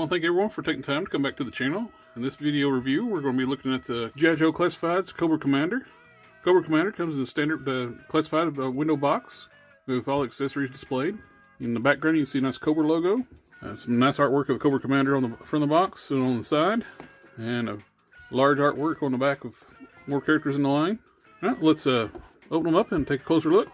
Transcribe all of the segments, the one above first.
want to thank everyone for taking time to come back to the channel. In this video review, we're going to be looking at the G.I. Joe Classified's Cobra Commander. Cobra Commander comes in a standard classified window box with all accessories displayed. In the background, you can see a nice Cobra logo. Some nice artwork of the Cobra Commander on the front of the box and on the side. And a large artwork on the back with more characters in the line. All right, let's open them up and take a closer look.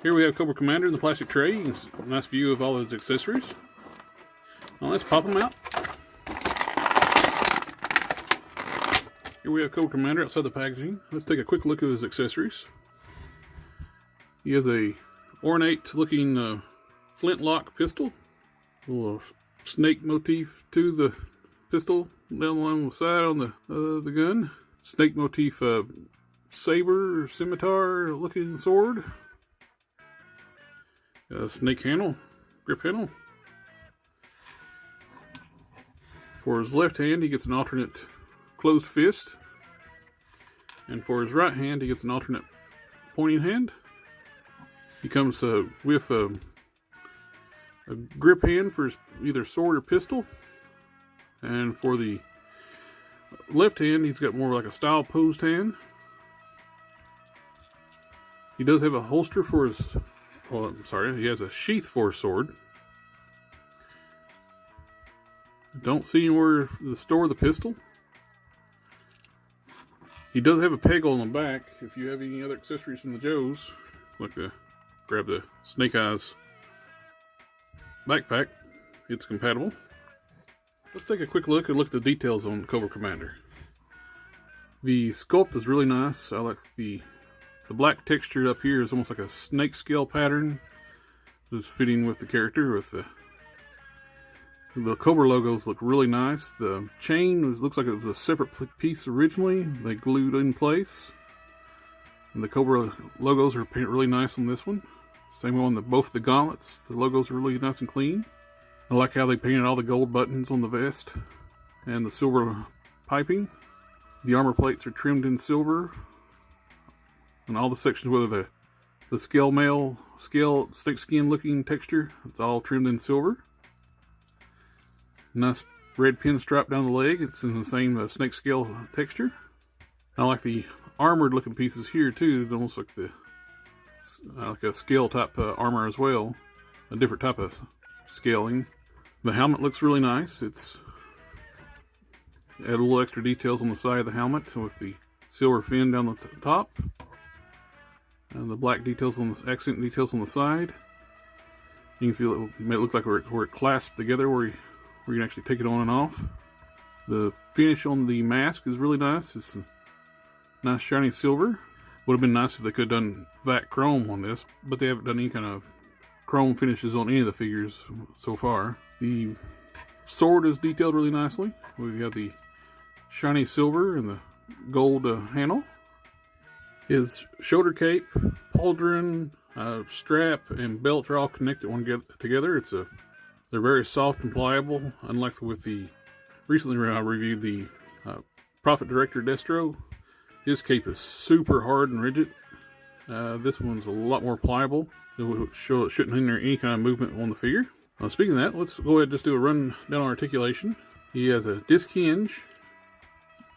Here we have Cobra Commander in the plastic tray. You can see a nice view of all his accessories. Now let's pop them out. Here we have Cobra Commander outside the packaging. Let's take a quick look at his accessories. He has a ornate looking flintlock pistol. A little snake motif to the pistol down along the side on the gun. Snake motif saber or scimitar looking sword. Snake handle, grip handle. For his left hand, he gets an alternate closed fist. And for his right hand, he gets an alternate pointing hand. He comes with a grip hand for his either sword or pistol. And for the left hand, he's got more like a style posed hand. He does have a holster for his... Well, I'm sorry, he has a sheath for his sword. Don't see anywhere to store the pistol. He does have a peg on the back. If you have any other accessories from the Joes, like grab the Snake Eyes backpack, it's compatible. Let's take a quick look at the details on Cobra Commander. The sculpt is really nice. I like the black texture up here is almost like a snake scale pattern. It's fitting with the character. With the Cobra logos look really nice. The chain looks like it was a separate piece originally. They glued in place. And the Cobra logos are painted really nice on this one. Same on both the gauntlets. The logos are really nice and clean. I like how they painted all the gold buttons on the vest and the silver piping. The armor plates are trimmed in silver. And all the sections, whether the scale snake skin looking texture, it's all trimmed in silver. Nice red pinstripe down the leg. It's in the same snake scale texture. I like the armored looking pieces here too. It almost like like a scale type armor as well. A different type of scaling. The helmet looks really nice. It's add a little extra details on the side of the helmet with the silver fin down the top. And the black details on the accent details on the side. You can see it may look like where it clasps together, where you can actually take it on and off. The finish on the mask is really nice. It's a nice shiny silver. Would have been nice if they could have done vac chrome on this, but they haven't done any kind of chrome finishes on any of the figures so far. The sword is detailed really nicely. We have the shiny silver and the gold handle. His shoulder cape, pauldron, strap, and belt are all connected together. They're very soft and pliable, unlike with the recently I reviewed the Prophet Director Destro. His cape is super hard and rigid. This one's a lot more pliable. It shouldn't hinder any kind of movement on the figure. Speaking of that, let's go ahead and just do a run down on articulation. He has a disc hinge,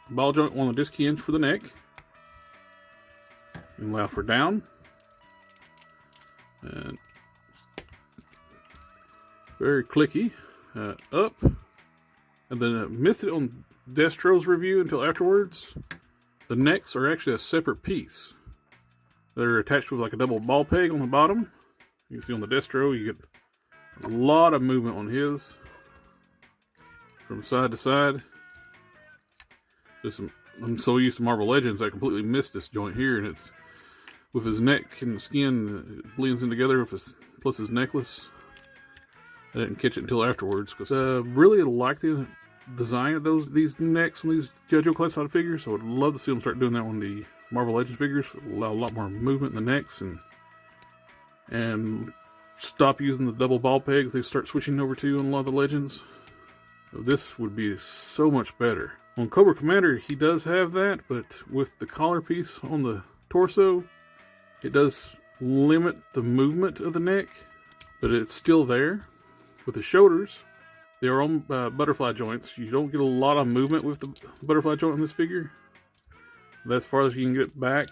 ball joint on the disc hinge for the neck. And allow for down. And very clicky. Up. And then I missed it on Destro's review until afterwards. The necks are actually a separate piece. They're attached with like a double ball peg on the bottom. You can see on the Destro, you get a lot of movement on his. From side to side. I'm so used to Marvel Legends, I completely missed this joint here, and it's with his neck and the skin, it blends in together with plus his necklace. I didn't catch it until afterwards because really like the design of these necks on these G.I. Joe Classified figures. I would love to see them start doing that on the Marvel Legends figures. Allow a lot more movement in the necks and stop using the double ball pegs they start switching over to on a lot of the Legends. So this would be so much better. On Cobra Commander, he does have that, but with the collar piece on the torso, it does limit the movement of the neck. but it's still there. With the shoulders, they are on butterfly joints. You don't get a lot of movement with the butterfly joint in this figure. That's as far as you can get it back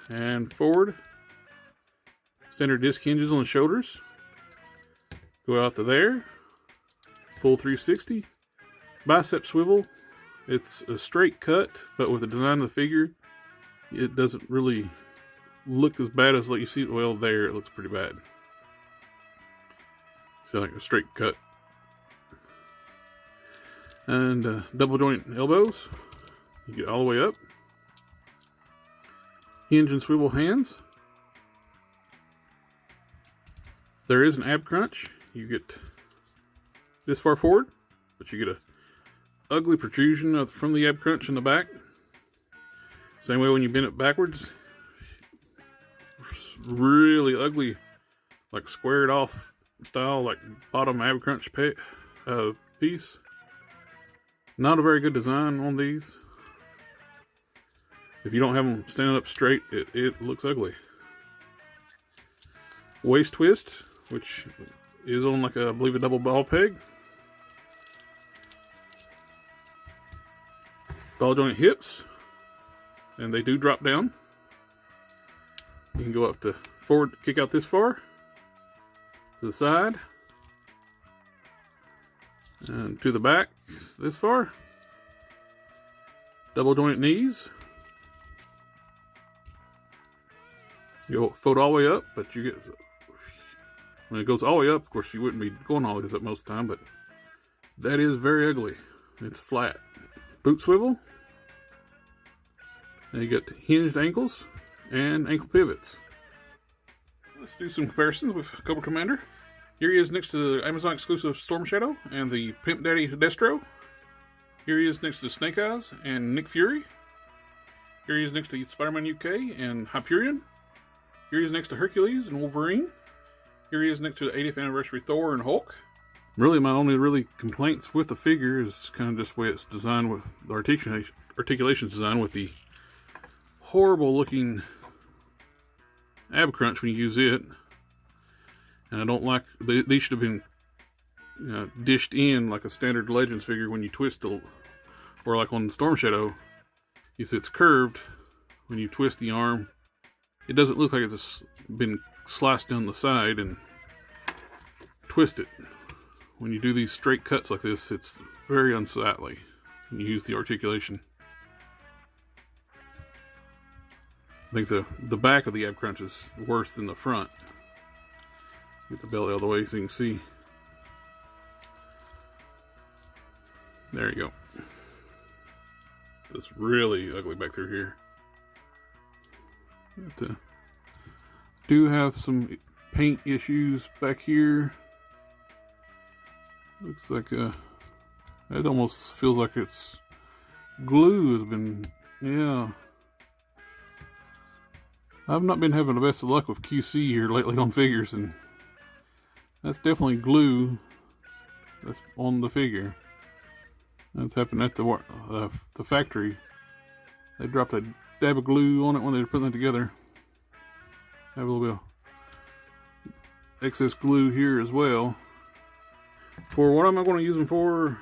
and forward. Standard disc hinges on the shoulders. Go out to there. Full 360. Bicep swivel. It's a straight cut, but with the design of the figure, it doesn't really look as bad as like you see. Well, there it looks pretty bad. See, like a straight cut. And double joint elbows. You get all the way up. Hinge and swivel hands. There is an ab crunch. You get this far forward, but you get a ugly protrusion from the ab crunch in the back. Same way when you bend it backwards. Really ugly, like squared off style, like bottom ab crunch piece. Not a very good design on these. If you don't have them standing up straight, it looks ugly. Waist twist, which is on like I believe a double ball peg. Ball joint hips, and they do drop down. You can go up to forward, kick out this far, to the side, and to the back this far. Double joint knees. You'll fold all the way up, but you get, when it goes all the way up, of course you wouldn't be going all the way up most of the time, but that is very ugly. It's flat. Boot swivel. And you get hinged ankles and ankle pivots. Let's do some comparisons with Cobra Commander. Here he is next to the Amazon exclusive Storm Shadow and the Pimp Daddy Destro. Here he is next to Snake Eyes and Nick Fury. Here he is next to Spider-Man UK and Hyperion. Here he is next to Hercules and Wolverine. Here he is next to the 80th anniversary Thor and Hulk. Really, my only really complaints with the figure is kind of just the way it's designed, with the articulation's designed with the horrible looking ab crunch when you use it. And I don't like, these should have been dished in like a standard Legends figure when you twist the, or like on the Storm Shadow, you see it's curved. When you twist the arm, it doesn't look like it's been sliced down the side and twisted. When you do these straight cuts like this, it's very unsightly when you use the articulation. I think the back of the ab crunch is worse than the front. Get the belly all the way so you can see. There you go. It's really ugly back through here. Do have some paint issues back here. Looks like it almost feels like it's glue has been, yeah. I've not been having the best of luck with QC here lately on figures, and that's definitely glue that's on the figure. That's happened at the factory. They dropped a dab of glue on it when they were putting it together. Have a little bit of excess glue here as well. For what am I going to use him for?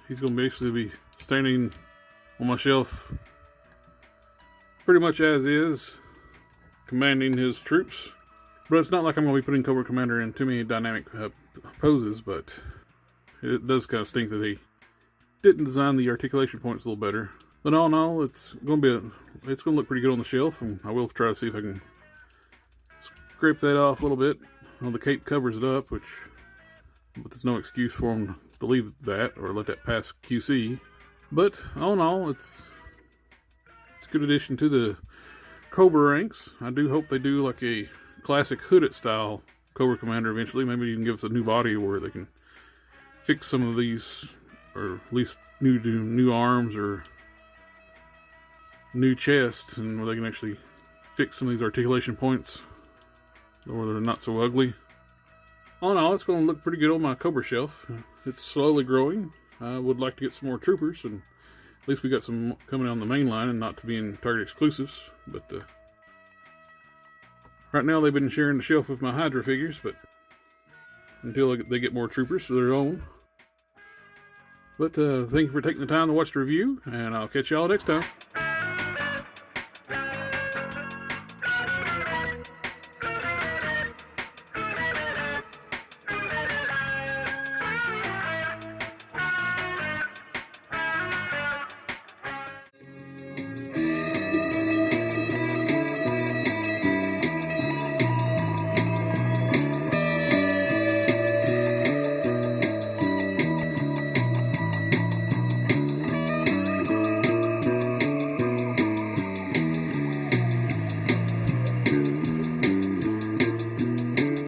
He's going to basically be standing on my shelf pretty much as is, commanding his troops. But it's not like I'm going to be putting Cobra Commander in too many dynamic poses, but it does kind of stink that he didn't design the articulation points a little better. But all in all, it's going to look pretty good on the shelf, and I will try to see if I can scrape that off a little bit. Well, the cape covers it up, but there's no excuse for him to leave that or let that pass QC. But all in all, it's a good addition to the Cobra ranks. I do hope they do like a classic hooded style Cobra Commander eventually. Maybe you can give us a new body where they can fix some of these, or at least new arms or new chest, and where they can actually fix some of these articulation points, or they're not so ugly. All in all, it's going to look pretty good on my Cobra shelf. It's slowly growing. I would like to get some more troopers, and at least we got some coming on the main line and not to be in Target exclusives. But right now they've been sharing the shelf with my Hydra figures, but until they get more troopers of their own. But thank you for taking the time to watch the review, and I'll catch y'all next time.